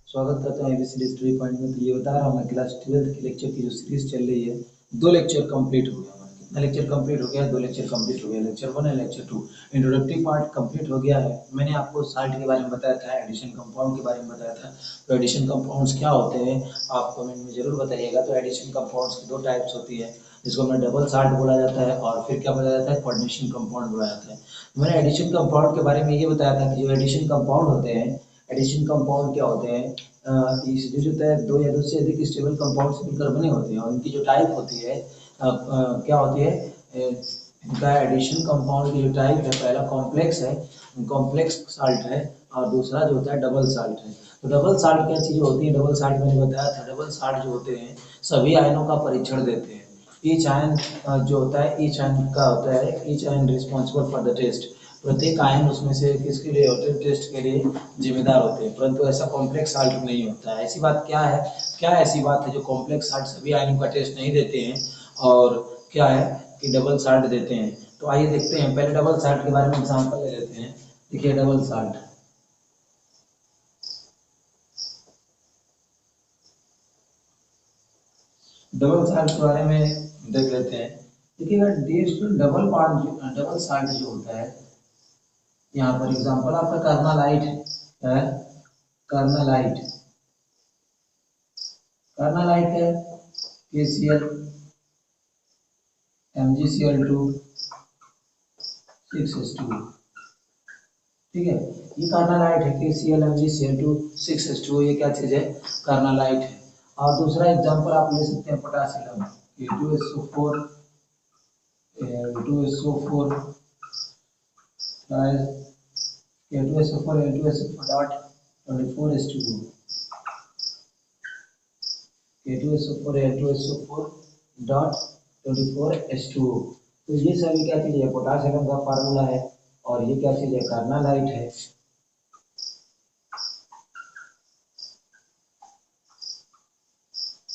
स्वागत करता हूँ एबीसीडी स्टोरी पॉइंट में। तो ये बता रहा हूँ मैं क्लास 12th के लेक्चर की जो सीरीज चल रही है, 2 लेक्चर कंप्लीट हो गया हमारा। कितना लेक्चर कंप्लीट हो गया? 2 लेक्चर कंप्लीट हो गया। लेक्चर 1 है, लेक्चर 2 इंट्रोडक्टरी पार्ट कंप्लीट हो गया है। मैंने आपको साल्ट के बारे में बताया था, एडिशन कंपाउंड के बारे में बताया था। तो एडिशन कंपाउंड्स क्या होते हैं आप कमेंट में जरूर बताइएगा। तो एडिशन कंपाउंड्स की 2 टाइप्स होती है, जिसको हमें डबल साल्ट बोला जाता है और फिर क्या बोला जाता है, कोऑर्डिनेशन कंपाउंड बोला जाता है। मैंने एडिशन कंपाउंड के बारे में ये बताया था कि जो एडिशन कंपाउंड होते हैं, एडिशन कंपाउंड क्या होते हैं, ये जो है 2 या 2 से अधिक स्टेबल कंपाउंड से मिलकर बने होते हैं और इनकी जो टाइप होती है क्या होती है, इनका एडिशन कंपाउंड की जो टाइप है, पहला कॉम्प्लेक्स है, कॉम्प्लेक्स साल्ट है, और दूसरा जो होता है डबल साल्ट है। तो डबल साल्ट क्या चीज़ होती है? डबल साल्ट मैंने बताया था, डबल साल्ट जो होते हैं सभी आयनों का परीक्षण देते हैं। ईच आयन जो होता है, ईच आयन का होता है, each ion responsible for the test. प्रत्येक आयन उसमें से किसके लिए होते हैं? टेस्ट के लिए जिम्मेदार होते हैं। परंतु ऐसा कॉम्प्लेक्स साल्ट नहीं होता है। ऐसी बात क्या है, क्या ऐसी बात है जो कॉम्प्लेक्स साल्ट सभी आयनों का टेस्ट नहीं देते हैं और क्या है कि डबल साल्ट देते हैं? तो आइए देखते हैं, पहले डबल साल्ट के बारे में एग्जांपल ले लेते हैं। देखिए डबल साल्ट, डबल साल्ट के बारे में देख लेते हैं। देखिएगा test double part, double salt जो होता है, यहाँ पर एग्जांपल आपका कार्नालाइट है, कार्नालाइट, कार्नालाइट है KCl MgCl2 6H2, ठीक है। ये कार्नालाइट है KCl MgCl2 6H2, ये क्या चीज है? कार्नालाइट है। और दूसरा एग्जांपल आप ले सकते हैं potassium A2SO4, A2SO4 A2SO4 A2SO4 dot 24H2O, A2SO4 A2SO4 dot 24H2O। तो ये सभी क्या चीज है? पोटासियम का फार्मूला है और ये क्या चीज है? कार्नालाइट है।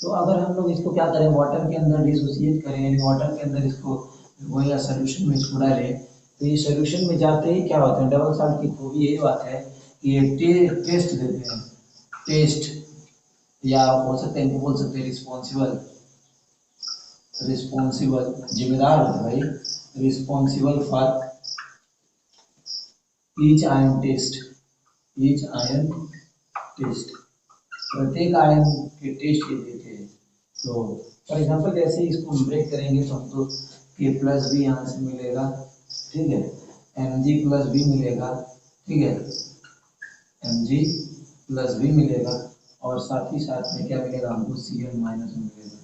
तो अगर हम लोग इसको क्या करें, वाटर के अंदर डिसोसिएट करें, यानी वाटर के अंदर इसको वो या सोल्यूशन में इसको डालें, तो ये सोल्यूशन में जाते ही क्या होता है? डबल साल्ट की खूबी यही बात है कि ये टेस्ट देते हैं, टेस्ट, या हो सकते हैं बोल सकते हैं रिस्पॉन्सिबल, रिस्पॉन्सिबल जिम्मेदार होता है भाई, responsible for each ion test, each ion test, प्रत्येक आयन के टेस्ट ये देते हैं। तो फॉर एग्जांपल जैसे ही इसको हम ब्रेक करेंगे तो हमको K प्लस भी यहाँ से मिलेगा, ठीक है, Mg प्लस भी मिलेगा, ठीक है, Mg प्लस भी मिलेगा, और साथ ही साथ में क्या मिलेगा हमको Cl माइनस मिलेगा,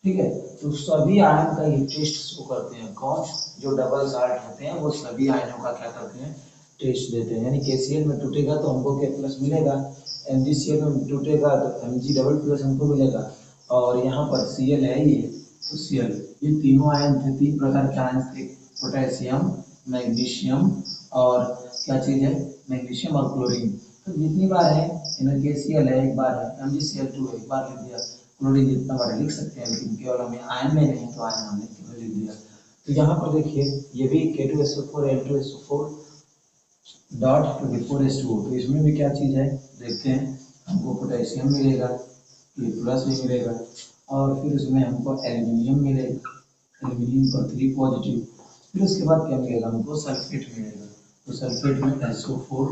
ठीक है। तो सभी आयन का ये टेस्ट शो करते हैं। कौन? जो डबल साल्ट होते हैं वो सभी आयनों का क्या करते हैं? टेस्ट देते हैं। यानी KCl में टूटेगा तो हमको K प्लस मिलेगा, MgCl में टूटेगा तो Mg डबल प्लस हमको मिलेगा, और यहाँ पर Cl है ये, तो Cl, ये तीनों आयन थे, 3 प्रकार के आयन थे, पोटेशियम, मैग्नीशियम और क्या चीज है? मैग्नीशियम और क्लोरीन। तो जितनी बार है इनमें KCl है एक बार है, MgCl2 एक बार लिख दिया, क्लोरीन जितना बार लिख सकते हैं, लेकिन केवल हमें आयन में नहीं तो आयन हमने केवल लिख दिया। तो यहाँ पर देखिए ये भी K2SO4 L2SO4 डॉट 24H2O, तो इसमें भी क्या चीज है देखते हैं। हमको पोटेशियम मिलेगा, K प्लस भी मिलेगा, और फिर उसमें हमको एल्यूमिनियम मिलेगा, एल्यूमिनियम का 3 पॉजिटिव, फिर उसके बाद क्या मिलेगा हमको? सल्फेट मिलेगा, तो सल्फेट में SO4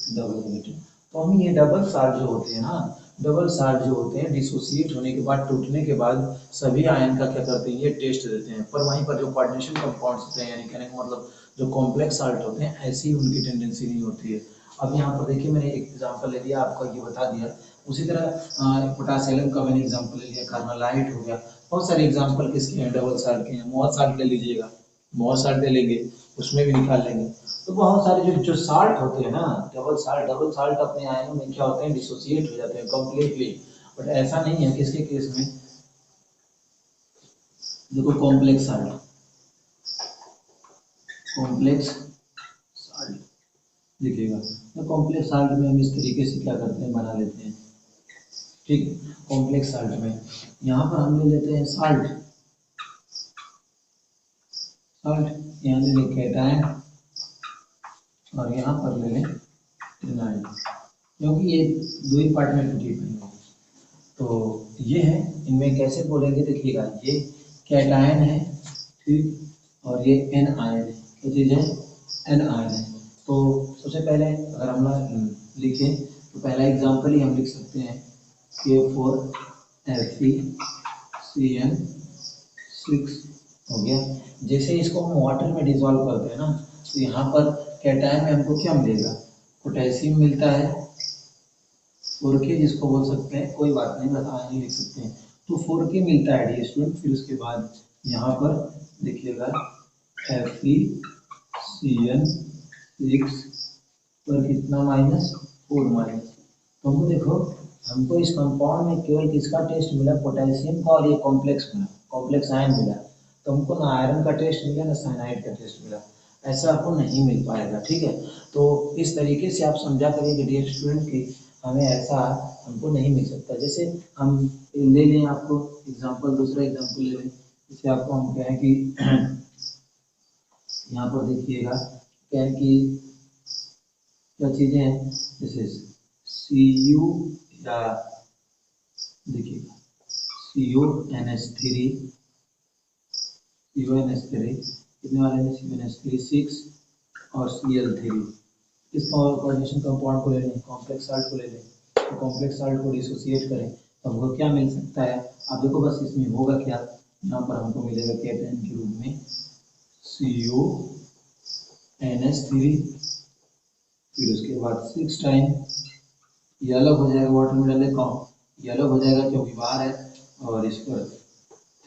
डबल नेगेटिव। तो हम ये डबल साल्ट जो होते हैं ना, डबल साल्ट जो होते हैं डिसोसिएट होने के बाद, टूटने के बाद सभी आयन का क्या करते हैं? ये टेस्ट देते हैं। पर वहीं पर जो कोऑर्डिनेशन कंपाउंड्स होते हैं, यानी कहने का मतलब जो कॉम्प्लेक्स साल्ट होते हैं, ऐसी उनकी टेंडेंसी नहीं होती है। अब यहाँ पर देखिए मैंने एक एग्जांपल ले लिया, आपको ये बता दिया। उसी तरह पोटासियम का मैंने एग्जांपल ले लिया, कार्नालाइट हो गया। बहुत सारे एग्जांपल किसके हैं? डबल साल्ट के हैं। मोअर साल्ट ले लीजिएगा, मोअर साल्ट ले लेंगे, उसमें भी निकाल लेंगे। तो बहुत सारे जो साल्ट होते हैं ना, डबल साल्ट अपने आयनों में क्या होते हैं? डिसोसिएट हो जाते हैं कंप्लीटली। बट ऐसा नहीं है किसके केस में। देखो कॉम्प्लेक्स साल्ट, कॉम्प्लेक्स साल्ट देखिएगा, तो कॉम्प्लेक्स साल्ट में हम इस तरीके से क्या करते हैं? बना लेते हैं, ठीक है। कॉम्प्लेक्स साल्ट में यहाँ पर हम ले लेते हैं साल्ट, साल्ट यहाँ ले लें कैटायन और यहाँ पर ले लें एनायन, क्योंकि ये दो ही पार्ट में टूटी हुई है। तो ये है, इनमें कैसे बोलेंगे देखिएगा, ये कैटायन है, ठीक, और ये एन आयन है। क्या चीज़ है? एन आयन है। तो सबसे पहले अगर हम लोग लिखें तो पहला एग्जाम्पल ही हम लिख सकते हैं K4Fe(CN6) हो गया। जैसे इसको हम वाटर में डिजोल्व करते हैं ना, तो यहाँ पर कैटायन में हमको क्या मिलेगा? पोटेशियम मिलता है, 4K जिसको बोल सकते हैं, कोई बात नहीं, बस आयन ही लिख सकते हैं। तो 4K मिलता है डी स्टूडेंट। फिर उसके बाद यहाँ पर देखिएगा Fe(CN6) पर कितना -4 माइनस। तो हमको देखो, हमको इस कंपाउंड में केवल किसका टेस्ट मिला? पोटेशियम का, और ये कॉम्प्लेक्स मिला, कॉम्प्लेक्स आयन मिला। तो हमको ना आयरन का टेस्ट मिला ना साइनाइड का टेस्ट मिला, ऐसा आपको नहीं मिल पाएगा, ठीक है। तो इस तरीके से आप समझा करिए डियर स्टूडेंट कि हमें ऐसा हमको नहीं मिल सकता। जैसे हम ले लें, आपको एग्जाम्पल, दूसरा एग्जाम्पल ले लें। जैसे आपको हम कहें कि यहाँ पर देखिएगा कहें कि क्या चीज़ें हैं, जैसे Cu या देखिएगा CuNH3 कितने वाले में CuNH3 6 और Cl3। इस कोऑर्डिनेशन कंपाउंड को ले लें, कॉम्प्लेक्स साल्ट को ले लें, तो कॉम्प्लेक्स साल्ट को डिसोसिएट करें तो हमको क्या मिल सकता है? आप देखो बस इसमें होगा क्या, यहाँ पर हमको मिलेगा कैटायन के रूप में CuNH3, फिर उसके बाद 6 टाइम, ये अलग हो जाएगा, वाटर में डाले कौन, ये अलग हो जाएगा क्योंकि बाहर है, और इस पर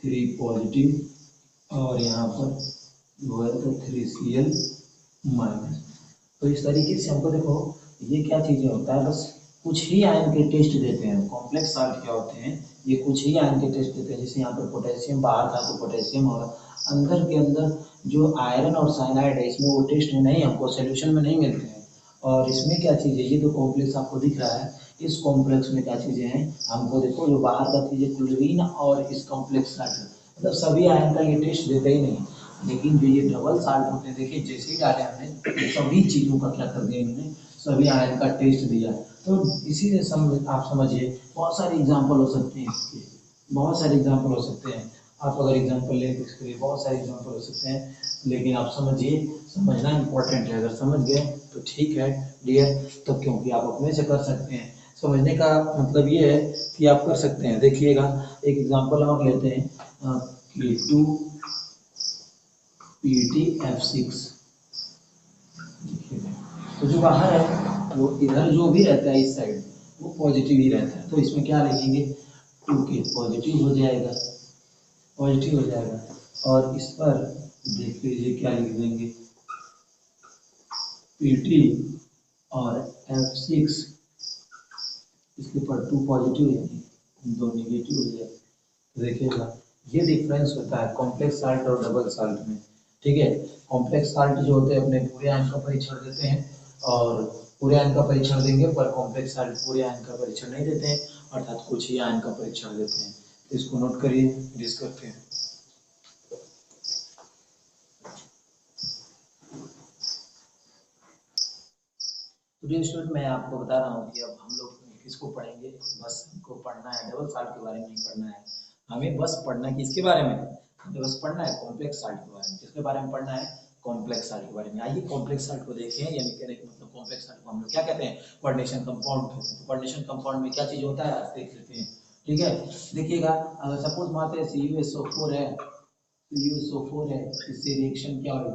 3 पॉजिटिव, और यहाँ पर जो है तो 3Cl माइनस। तो इस तरीके से हमको देखो ये क्या चीज़ें होता है, बस कुछ ही आयन के टेस्ट देते हैं। कॉम्प्लेक्स साल्ट क्या होते हैं, ये कुछ ही आयन के टेस्ट देते हैं। जैसे यहाँ पर पोटेशियम बाहर था तो पोटेशियम, और अंदर के अंदर जो आयरन और साइनाइड है इसमें वो टेस्ट में नहीं, हमको सोल्यूशन में नहीं मिलते हैं। और इसमें क्या चीज़ है, ये जो कॉम्प्लेक्स आपको दिख रहा है, इस कॉम्प्लेक्स में क्या चीज़ें हैं, हमको देखो जो बाहर का चीज़ें क्लोरीन और इस कॉम्प्लेक्स साल्ट, मतलब सभी आयन का ये टेस्ट देते ही नहीं। लेकिन जो ये डबल साल्ट होते हैं, देखिए जैसे ही डाले हमने सभी चीज़ों का क्या कर दिया इन्होंने, सभी आयन का टेस्ट दिया। तो इसी से आप समझिए बहुत सारे एग्जाम्पल हो सकते हैं इसके, बहुत सारे एग्जाम्पल हो सकते हैं। आप अगर एग्जाम्पल लें तो इसके लिए बहुत सारे एग्जाम्पल हो सकते हैं, लेकिन आप समझिए, समझना इंपॉर्टेंट है। अगर समझ गए तो ठीक है डियर, तो क्योंकि आप अपने से कर सकते हैं। समझने का मतलब ये है कि आप कर सकते हैं। देखिएगा एक एग्जाम्पल और लेते हैं, K2PtF6। तो जो बाहर है वो इधर जो भी रहता है इस साइड वो पॉजिटिव ही रहता है, तो इसमें क्या लिखेंगे, 2K पॉजिटिव हो जाएगा, पॉजिटिव हो जाएगा। और इस पर देख लीजिए क्या लिख देंगे, Pt और F6, इसके ऊपर 2 पॉजिटिव है, 2 निगेटिव हो जाए। देखिएगा ये डिफरेंस होता है कॉम्प्लेक्स साल्ट और डबल साल्ट में, ठीक है। कॉम्प्लेक्स साल्ट जो होते हैं अपने पूरे आयन का परीक्षण देते हैं, और पूरे आयन का परीक्षण देंगे, पर कॉम्प्लेक्स साल्ट पूरे आयन का परीक्षण नहीं देते हैं, अर्थात कुछ ही आयन का परीक्षण देते हैं। तो इसको नोट करिए, डिस्कस करते हैं। तो डियर स्टूडेंट, मैं आपको बता रहा हूँ कि अब हम लोग किसको पढ़ेंगे, बस हमको पढ़ना है डबल साल्ट के बारे में नहीं पढ़ना है, हमें बस पढ़ना है किसके बारे में, हमें बस पढ़ना है कॉम्प्लेक्स साल्ट के बारे में। किसके बारे में पढ़ना है, कॉम्प्लेक्स साल्ट के बारे में। आइए कॉम्प्लेक्स साल्ट को देखें, यानी कहने का मतलब कॉम्प्लेक्स साल्ट को हम लोग क्या कहते हैं, कोऑर्डिनेशन कंपाउंड कहते हैं। तो कोऑर्डिनेशन कंपाउंड में क्या चीज होता है आज देख लेते हैं, ठीक है। देखिएगा अगर सपोज मानते हैं CuSO4 है, CuSO4 है, इससे रिएक्शन क्या हुई,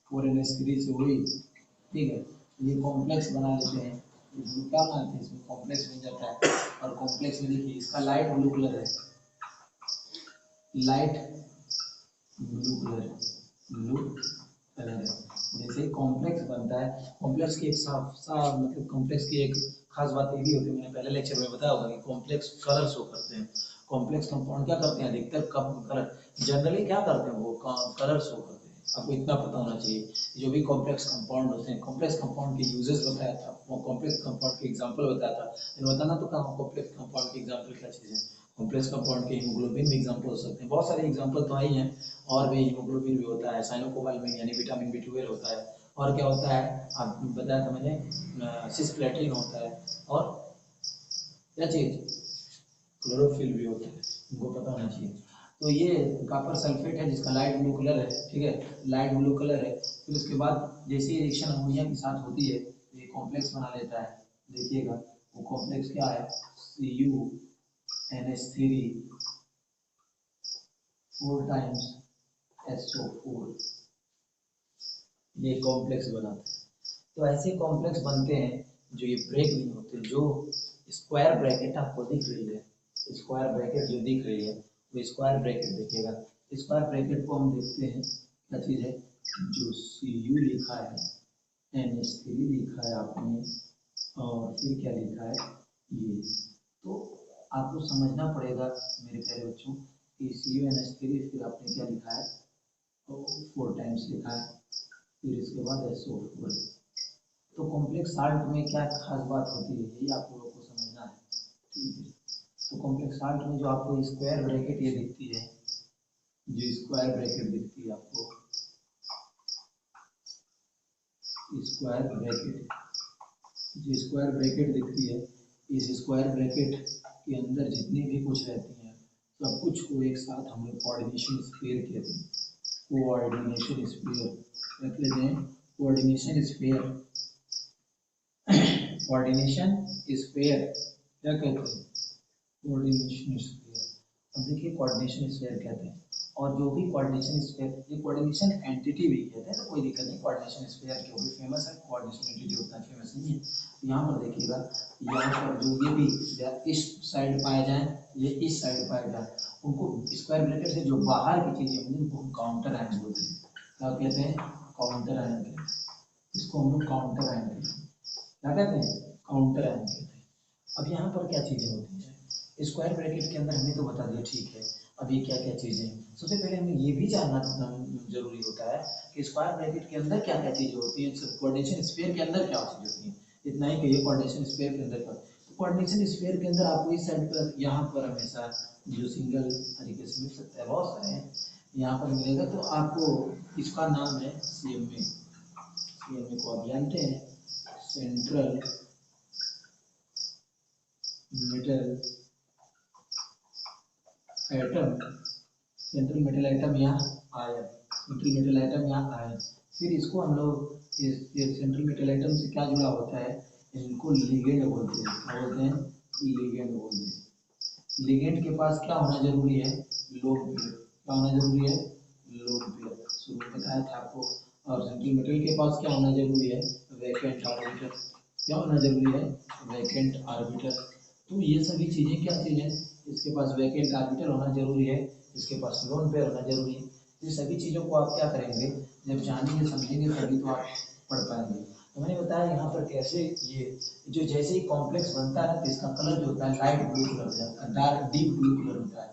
4NH3 से हुई, ठीक है। ये कॉम्प्लेक्स बना लेते हैं, इसमें क्या बनाते हैं, इसमें कॉम्प्लेक्स बन जाता है। और कॉम्प्लेक्स में देखिए इसका लाइट ब्लू कलर है, light blue colour, blue colour है। जैसे कॉम्प्लेक्स बनता है, कॉम्प्लेक्स की एक मतलब कॉम्प्लेक्स की एक खास बात ये भी होती है, मैंने पहले लेक्चर में बताया होगा कि कॉम्प्लेक्स कलर शो करते हैं। कॉम्प्लेक्स कंपाउंड क्या करते हैं, अधिकतर कलर जनरली क्या करते हैं, वो कलर शो करते हैं। आपको इतना पता होना चाहिए, जो भी कॉम्प्लेक्स कंपाउंड होते हैं, कॉम्प्लेक्स कंपाउंड के यूजेस बताया था, वो कॉम्प्लेक्स कंपाउंड के एग्जांपल बताया था, मैंने बताना तो कहा कॉम्प्लेक्स कंपाउंड के एग्जांपल क्या चीज़ है। कॉम्प्लेक्स कंपाउंड के हीमोग्लोबिन में एग्जांपल हो सकते हैं, बहुत सारे एग्जांपल तो आई हैं। और भी हीमोग्लोबिन भी होता है, साइनोकोबाल्मिन यानी विटामिन B12 होता है, और क्या होता है, आप बताया था मैंने, सिस्प्लेटिन होता है, और क्या चीज, क्लोरोफिल भी होता है, उनको पता होना चाहिए। तो ये कॉपर सल्फेट है जिसका लाइट ब्लू कलर है, ठीक है, लाइट ब्लू कलर है। फिर उसके बाद जैसे ही रिएक्शन अमोनिया के साथ होती है तो ये कॉम्प्लेक्स बना लेता है, देखिएगा वो कॉम्प्लेक्स क्या है, CuNH3 4 टाइम्स SO4, ये कॉम्प्लेक्स बनाता है। तो ऐसे कॉम्प्लेक्स बनते हैं जो ये ब्रेक नहीं होते। जो स्क्वायर ब्रैकेट आपको दिख रही है, स्क्वायर ब्रैकेट जो दिख रही है वो स्क्वायर ब्रैकेट देखिएगा। स्क्वायर ब्रैकेट को हम देखते हैं क्या चीज़ है, जो Cu लिखा है, NH3 लिखा है आपने, और फिर क्या लिखा है ये। तो आपको समझना पड़ेगा मेरे प्यारे बच्चों कि CuNH3 फिर आपने क्या लिखा है, 4 टाइम्स लिखा है, फिर इसके बाद SO4। तो कॉम्प्लेक्स साल्ट में क्या खास बात होती है, यही आप लोगों को समझना है, ठीक है। तो कॉम्प्लेक्स साल्ट में जो आपको स्क्वायर ब्रैकेट ये दिखती है, जो स्क्वायर ब्रैकेट दिखती है आपको, स्क्वायर ब्रैकेट, जो स्क्वायर ब्रैकेट दिखती है, इस स्क्वायर ब्रैकेट के अंदर जितनी भी कुछ रहती हैं सब कुछ को एक साथ हम लोग कोऑर्डिनेशन स्फीयर कहते हैं। कोऑर्डिनेशन स्फीयर क्या कहते हैं, कोऑर्डिनेशन स्फीयर, कोऑर्डिनेशन स्फीयर क्या कहते हैं, कोऑर्डिनेशन स्फीयर। अब देखिए कोऑर्डिनेशन स्फीयर कहते हैं, और जो भी कोऑर्डिनेशन स्फीयर, ये कोऑर्डिनेशन एंटिटी भी कहते हैं, तो कोई दिक्कत नहीं, कोऑर्डिनेशन स्फीयर क्योंकि फेमस है, कोऑर्डिनेशन एंटिटी उतना फेमस नहीं है। यहाँ पर देखिएगा, यहाँ पर जो ये भी इस साइड पाए जाए, ये इस साइड पाए जाए, उनको स्क्वायर ब्रैकेट से जो बाहर की चीजें होंगी उनको हम काउंटर आयन बोलते हैं। क्या कहते हैं, काउंटर आयन कहते हैं, इसको हम लोग काउंटर आयन कहते हैं। क्या कहते हैं, काउंटर आयन कहते हैं। अब यहाँ पर क्या चीजें होती हैं, स्क्वायर ब्रैकेट के अंदर हमने तो बता दिया, ठीक है। अब ये क्या क्या चीजें हैं, सबसे पहले हमें ये भी जानना जरूरी होता है कि स्क्वायर ब्रैकेट के अंदर क्या क्या चीजें होती हैं, कोऑर्डिनेशन स्फीयर के अंदर क्या चीजें होती हैं। इतना ही कहिए कोऑर्डिनेशन स्फीयर के अंदर क्या, कोऑर्डिनेशन स्फीयर के अंदर आपको इस साइड पर, यहाँ पर हमेशा जो सिंगल तरीके से मिल सकता है, बहुत सारे हैं यहाँ पर मिलेगा। तो आपको इसका नाम है CMA, CMA को आप जानते हैं, central metal atom, central metal atom या आयन, सेंट्रल मेटल एटम या आयन। फिर इसको हम लोग इस सेंट्रल मेटल एटम से क्या जुड़ा होता है, इनको लिगेंड बोलते हैं। क्या बोलते हैं, लिगेंड बोलते हैं। लिगेंड के पास क्या होना जरूरी है, लोन पेयर। क्या होना जरूरी है, लोन पेयर, शुरू में बताया था आपको। और सेंट्रल मेटल के पास क्या होना जरूरी है, वैकेंट आर्बिटर। क्या होना जरूरी है, वैकेंट आर्बिटर। तो ये सभी चीजें क्या चीजें, इसके पास वैकेंट आर्बिटर होना जरूरी है, इसके पास लोन पेयर होना जरूरी है। ये सभी चीज़ों को आप क्या करेंगे, जब जानेंगे समझेंगे तभी तो आप पढ़ पाएंगे। तो मैंने बताया यहाँ पर कैसे ये जो जैसे ही कॉम्प्लेक्स बनता है तो इसका कलर जो होता है लाइट ब्लू कलर हो जाता है, डार्क डीप ब्लू कलर होता है।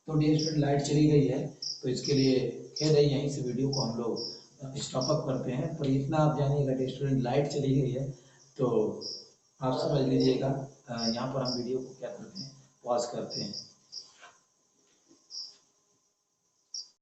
तो डियर स्टूडेंट लाइट चली गई है, तो इसके लिए खेद है, यहीं से वीडियो को हम लोग स्टॉप अप करते हैं। पर इतना आप जानिएगा डियर स्टूडेंट, लाइट चली गई है तो आप समझ लीजिएगा, यहाँ पर हम वीडियो को क्या करते हैं, पॉज करते हैं।